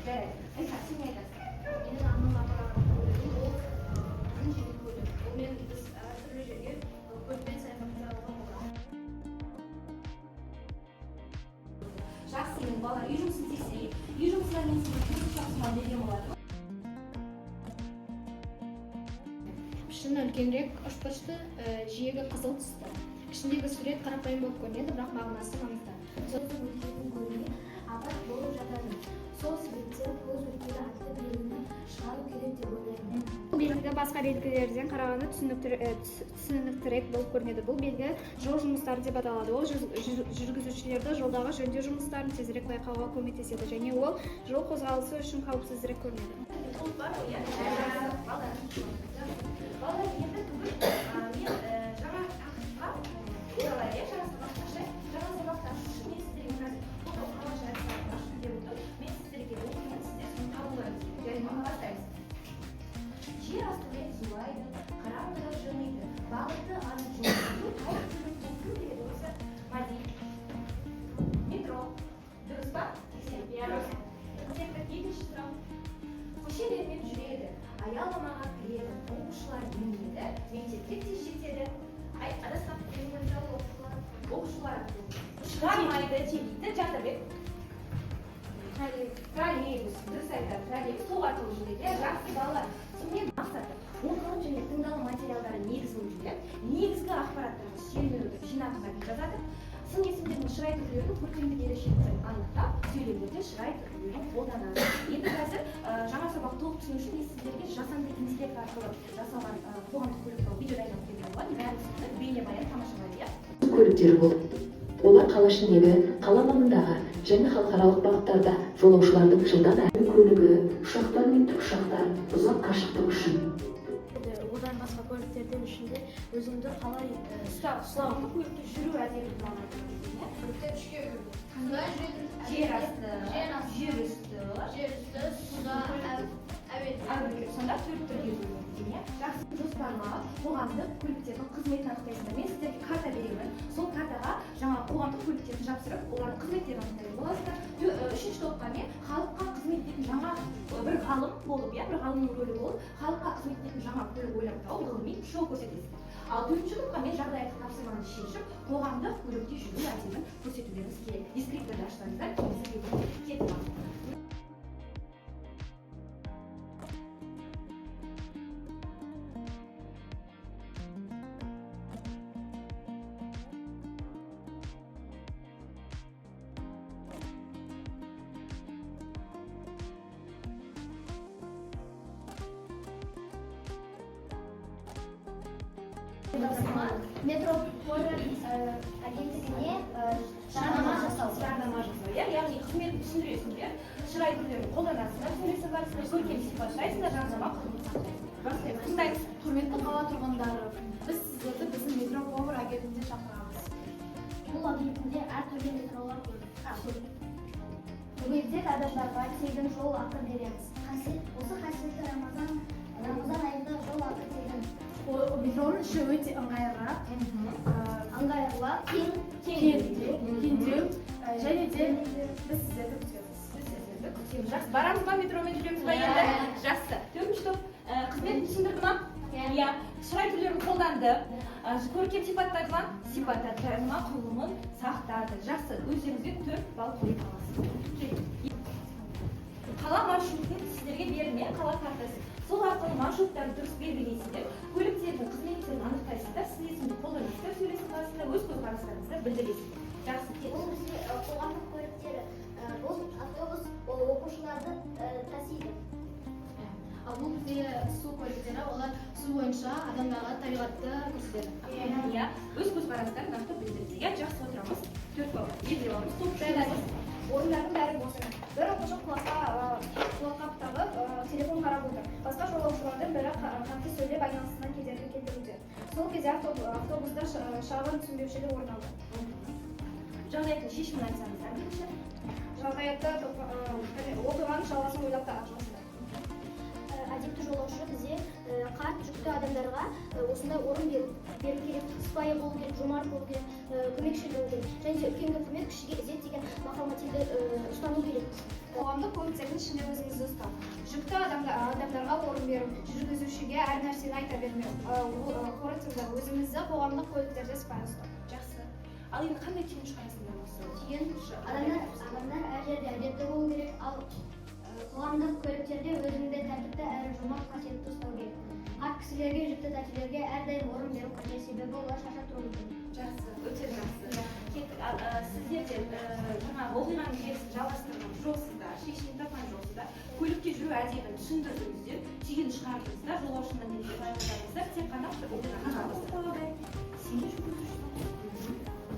Жақсы, мен балалар үй жұмысын тексерейін. Үй жұмысына мен сізге қосымша берген болады ма? Пішіні үлкенірек, ұшпышты, жиегі қызыл түсті. Ішіндегі сурет қарапайым болып көрінеді, бірақ мағынасы маңызды. Сөздің өтетін көрінген апат болып жатады. Сол себептен көз өткені атты белгіні шығару керек деп ойлаймын. Бұл белгі басқа белгілерден қарағанда түсініктірек болып көрінеді. Бұл белгі жол жұмыстары деп аталады. Ол жүргізушілерді жолдағы жөндеу жұмыстарын тезірек байқауға көмектеседі және ол жол қозғалысы үшін қауіпсізірек көрінеді. Жер астымен зулайды, қараңғыда жымиды, бағытты анық жолдайды, қай түрін кім береді осы мәдениет? Метро. Дұрыс па? Дұрыс. Екінші сұрақ. Көшелермен жүреді, аяламаға кіреді, оқушылар емдеді, мектепке тез жетеді. Адасқан оқушылар шығармайды, жебейді, Жандарбек. Троллейбус, дұрыс айтады, троллейбус сол арқылы жүреді, жақсы балалар. Сонымен мақсаты, оқылып және тыңдалу материалдары негізін жүреді, негізгі ақпараттарды сүйенуді жинаққа жазады, сын есімдердің шырай түрлерінің көркемдік ерекшеліктерін анықтап, сөйлемдерде шырай түрлерін қолданады. Енді қазір жаңа сабақ толық түсіну үшін мен сіздерге жасанды интеллект арқылы жасалған қоғамдық көлік видео дайындап берген болады. Бәрін бейнебаян тамашалайды. Көліктер болып, олар қала ішіндегі, қала маңындағы және халықаралық бағыттарда жолаушылардың жылдам әрі көлігі, ұшақтар мен тікұшақтар ұзақ қашықтық үшін. Одан басқа көліктердің ішінде өзіңді қалай ұстау көлікте жүру әдебі болады. Көліктер үшке бөлінеді. Жер асты, жер үсті, суда, әуе. Сонда төрт түрге бөлінеді. Жақсы жоспарлап, қоғамдық көліктердің қызметін анықтайсыздар. Мен сіздерге карта беремін. Сол картаға жаңа қоғамдық көліктерді жапсырып, олардың қызметтерін анықтайтын боласыздар. Үшінші топқа мен халыққа қызмет ететін жаңа бір ғалым болып, бір ғалымның рөлі болып, халыққа қызмет ететін жаңа көлік ойлап тауып, ғылыми шоу көрсетесіздер. Ал төртінші топқа мен жағдаяттық тапсырманы шешіп, қоғамдық көлікте жүру әдебін көрсетулеріңіз керек. Дискрипторды аштыңыздар, келесі кетіп. Метрополь агенттігіне жарнама жасау. Яғни қызметін түсіндіресіңдер, шырай түрлерін қолданасыңдар, сөйлесу барысында көркем сипаттайсыңдар, жарнама құрылымын тыңдаймыз. Құрметті қала тұрғындары, біз сіздерді біздің метрополь агенттігіне шақырамыз. Бұл агенттігінде әртүрлі метролар көп. Мүгедек адамдарға тегін жол ақы береміз. Осы қасиетті Рамазан айында жол ақы тегін. Метроның іші өте ыңғайлырақ, кеңдеу және де біз сіздерді күтеміз. Жақсы, барамыз ба, метромен жүреміз ба енді? Жақсы. Төртінші топ қызметін түсіндірді ма? Иә. Шырай түрлерін қолданды. Көркем сипаттады ма? Сипаттады. Жарнама құрылымын сақтады. Жақсы. Өздеріңізге 4 балл қойып аласыз. Қала маршрутын сіздерге берілген қала картасы. Сол арқылы маршруттарды дұрыс белгілейсіздер, көліктердің қызметтерін анықтайсыздар, сіз есімді қолданасыздар, сөйлесу барысында өз көзқарастарыңызды білдіресіздер. Жақсы, Бұл бізде қоғамдық көліктері, бұл автобус оқушыларды тасиды. Ал бұл бізде су көліктері, олар су бойынша адамдарға табиғатты көрсетеді. Иә, өз көзқарастарын нақты білдіресіздер. Жақсы, отырамыз. 4 балл. Егер алыңыз, топ жайлаймыз. Орындардың бәрі болсын. Бір оқушы құлаққа тағып телефон қарап отыр. Басқа жолаушылардың бірі қатты сөйлеп айналасынан кедергі келтіруде. Сол кезде автобуста шағын түсінбеушілік орын алды. Жағдаяттың шешімін айтсаңыздар бірінші. Жағдаятта оқиғаның жалғасын ойлап табыңыздар. Әдепті жолаушы бізде қарт жүкті адамдарға осындай орын беру керек, сыпайы болу керек, жомарт болу керек, көмекші болу керек. Және де үлкенге құрмет, кішіге ізет деген мақал-мәтелді ұстану керек. қоғамдық көліктердің ішінде өзіңізді ұстау. Жүкті адамдарға орын беру, жүргізушіге әр нәрсені айта бермеу. Қорытынды өзіңізді қоғамдық көліктерде сыпайы ұстау. Жақсы. Ал енді қандай түйін шығарасыңдар осы? Түйін адамдар әр жерде әдепті болу керек, ал қоғамдық көліктерде өзіңді тәртіпті әрі жомарт қасиетті ұстау керек. Қарт кісілерге, жүкті тәтелерге әрдайым орын беру қажет, себебі олар шаршап тұруы мүмкін. Жақсы, өте жақсы. Сіздерден жаңағы оқиғаның желісін жалғастырған жоқсыздар, шешімін тапқан жоқсыздар. Көлікте жүру әдебін түсіндірдіңіздер, түйін шығардыңыздар, жолаушыдан не деп баяндадыңыздар, тек қана оқиғаны жалғастырып сенде жүргізуші.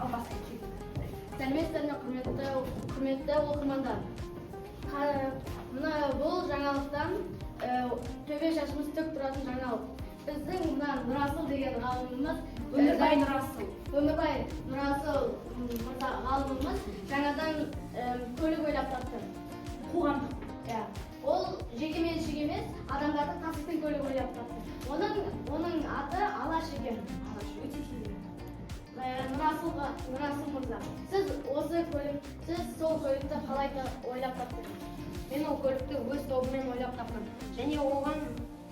Ал басқа Сәлеметсіздер құрметті оқырмандар. Мына бұл жаңалықтан төбе шашымыз тік тұратын жаңалық. Біздің мына Нұрасыл деген ғалымымыз, Өмірбай Нұрасыл мырза ғалымымыз жаңадан көлік ойлап тапты. қоғамдық. Ол жеке меншік емес, адамдардың қатыспен көлік ойлап тапты. Оның аты Алаш екен. Өте керемет. Нұрасыл мырза, сіз сол көлікті қалай ойлап таптыңыз? Мен ол көлікті өз тобыммен ойлап таптым. Және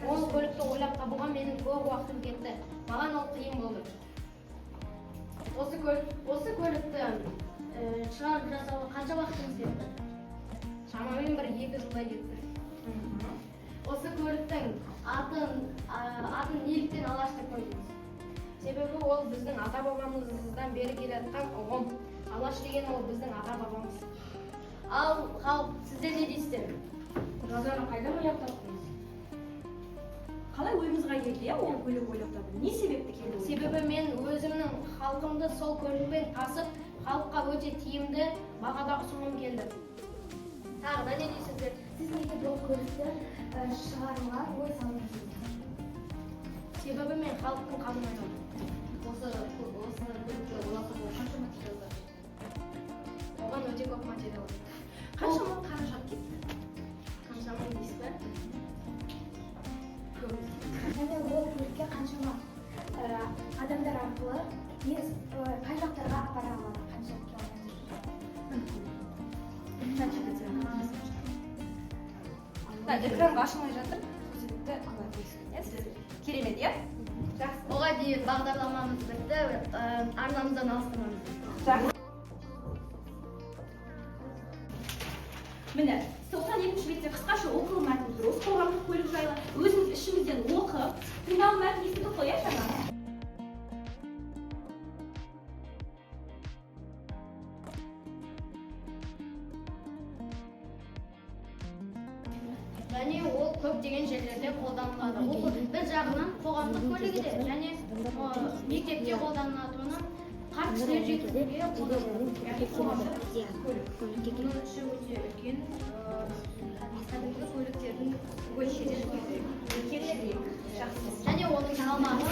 ол көлікті ойлап табуға менің көп уақытым кетті. Маған ол қиын болды. Осы көлікті шығарып жасауға қанша уақытыңыз кетті? Шамамен бір 2 жылдай кетті. Осы көліктің атын неліктен Алаш деп қойдыңыз? Себебі ол біздің ата-бабамыздан бері келе жатқан ұғым. Алаш деген ол біздің ата-бабамыз. Ал халық, сіздер не дейсіздер? Жазаны қайдан ойлап таптыңыз? Қалай ойыңызға келді, ол көлік ойлап табу? Не себепті келді? Себебі мен өзімнің халқымды сол көлікпен тасып, халыққа өте тиімді бағада ұсынғым келді. Тағы да не дейсіздер? Сіз неге бұл көлікті шығаруға ой салдыңыз? Себебі мен халықтың қамын ойлаймын. Осы көлікті ойласа қанша материал бар? Оған өте көп материал. Қаншама қаражат кетті? Қаншама дейсіз бе? Және ол көлікке қаншама адамдар арқылы қай жақтарға апара алады? Қанша Экранға ашылмай жатыр. Көрсетті алла берсін. Керемет, иә? Жақсы. Оған дейін бағдарламамыз бітті, арнамыздан алыстырмаңыз. Жақсы. Міне, 92-ші бетте қысқаша оқылым мәтін тұр. Осы қоғамдық көлік жайлы өзіміз ішімізден оқып, тыңдалым мәтін естідік қой, иә жаңа? Және ол көптеген жерлерде қолданылады. Бір жағынан қоғамдық көлігінде және мектепте қолданылатыны қарт кісілер жеткізуге қолданылады. Яғни қоғамдық көлік. Бұның іші өте үлкен, кәдімгі көліктердің Керемет. Жақсы. және оның салмағы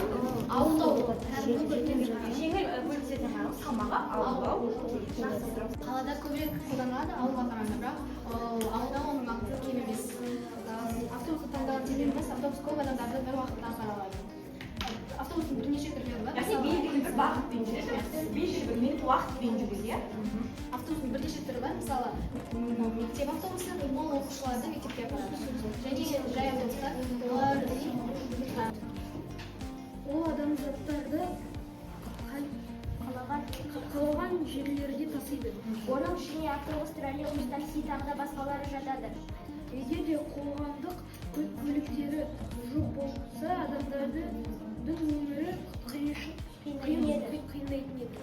ауылдау кәдімгі көліктердің Жеңіл көліктердің салмағы ауылдау. Жақсы. қалада көбірек қолданылады ауылға қарағанда, бірақ ауылда оның ақысы кем емес. Автобусты таңдаған себебіміз автобус көп адамдарды бір уақытта апара алады. Автобустың бірнеше түрлері бар. Яғни белгілі бір бағытпен жүреді, белгілі бір минут уақытпен жүреді, иә? Автобустың бірнеше түрі бар. Мысалы, мектеп автобусы ол оқушыларды мектепке апарады. Және жай автобустар олар Ол адамзаттарды қалаған жерлерге тасиды. Оның ішіне автобус, троллейбус, такси тағы да басқалары жатады. Егер де қоғамдық көліктері жоқ болса, адамдардың өмірі қиындайтын еді.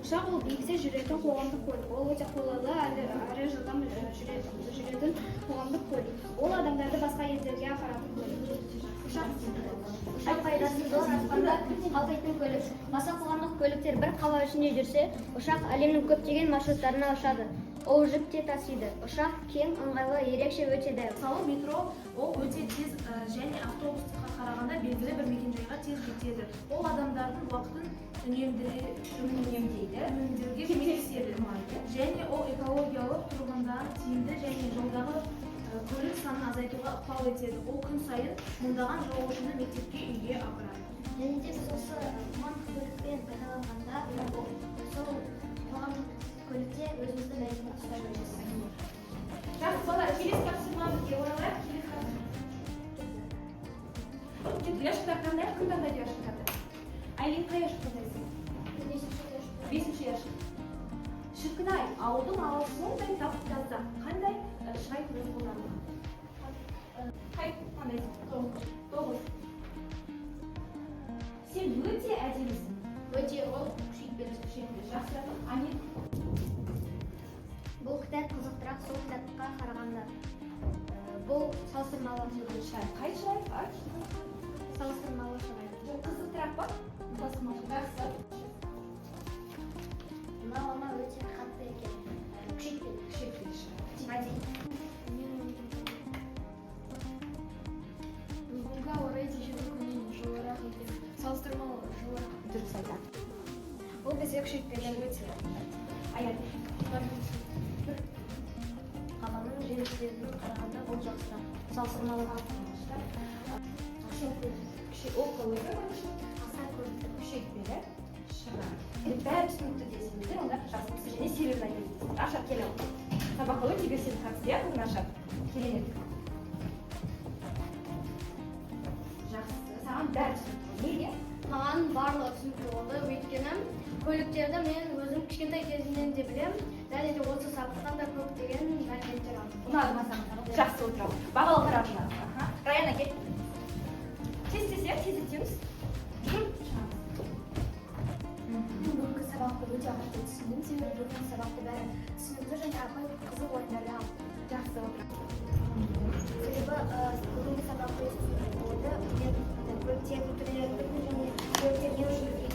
Ұшақ ол биікте жүретін қоғамдық көлік. Ол өте қолайлы әрі жылдам жүретін қоғамдық көлік. Ол адамдарды басқа елдерге апаратын көлік. Ұшақ пайдасы зор, аспанда қалқитын көлік. Басқа қоғамдық көліктер бір қала ішінде жүрсе, ұшақ әлемнің көптеген маршруттарына ұшады. Ол жүк те тасиды. Ұшақ кең, ыңғайлы, ерекше өте дәл. Мысалы, метро ол өте тез және автобусқа қарағанда белгілі бір мекенжайға тез жетеді. Ол адамдардың уақытын үнемдеуге көмектеседі. Және ол экологиялық тұрғыдан тиімді және жолдағы көлік санын азайтуға ықпал етеді. Ол күн сайын мыңдаған жолаушыны мектепке, үйге апарады. Және де осы қоғамдық көлікпен пайдаланғанда, сол қоғамдық көлікте өзімізді мәдениет ұстап жүрміз. қандай күн таңдайды яшық жатыр? Айлин қай яшық таңдайсың? 5 яшық. Шіркін-ай, ауылдың ауыл сондай тап-таза. Қандай шай түрі қолданылған? Қай таңдайсың? 9. Сен өте әдемісің. Өте ол күшейтпелі. Жақсы. Амин. Бұл кітап қызықтырақ сол кітапқа қарағанда. Бұл салыстырмалы Шай. Қай шай? Ач. салыстырмалы шай. Бұл қызықтырақ па? Жақсы. Мынау ана өте қатты екен. Күшейтпелі шай. Мәден. Бүгінгі орай дешеві күннен жылырақ екен. Салыстырмалы жылырақ. Дұрыс айтады. Бұл бізде күшейтпелі өте. Аят. Қаланың желістерінің қарағанда бұл жақсырақ. Салыстырмалы аса көрікті. Күшейтпелі шай. Бәрі түсінікті дейсіңіздер, онда жасыңыз және серігін айтыңыз. Ашат келе ал. Сабаққа өте белсенді қатысты, иә, бүгін Ашат? Керемет. Жақсы. Саған бәрі түсінікті. Неге? Маған барлығы түсінікті болды, өйткені көліктерді мен өзім кішкентай кезімнен де білем, және де осы сабақтан да көптеген мәліметтер алдым. Ұнады ма саған? Жақсы отырамын. Бағалы қарағына. Раяна кел. Тез, иә, тез өтеміз. Бүгінгі сабақты өте қатты түсіндім, себебі бүгінгі сабақты бәрі түсінікті және апай қызық ойындарды алды. Жақсы отырамын. Себебі бүгінгі сабақты өте түсінікті болды. Көліктердің түрлерін және көліктерге жүрген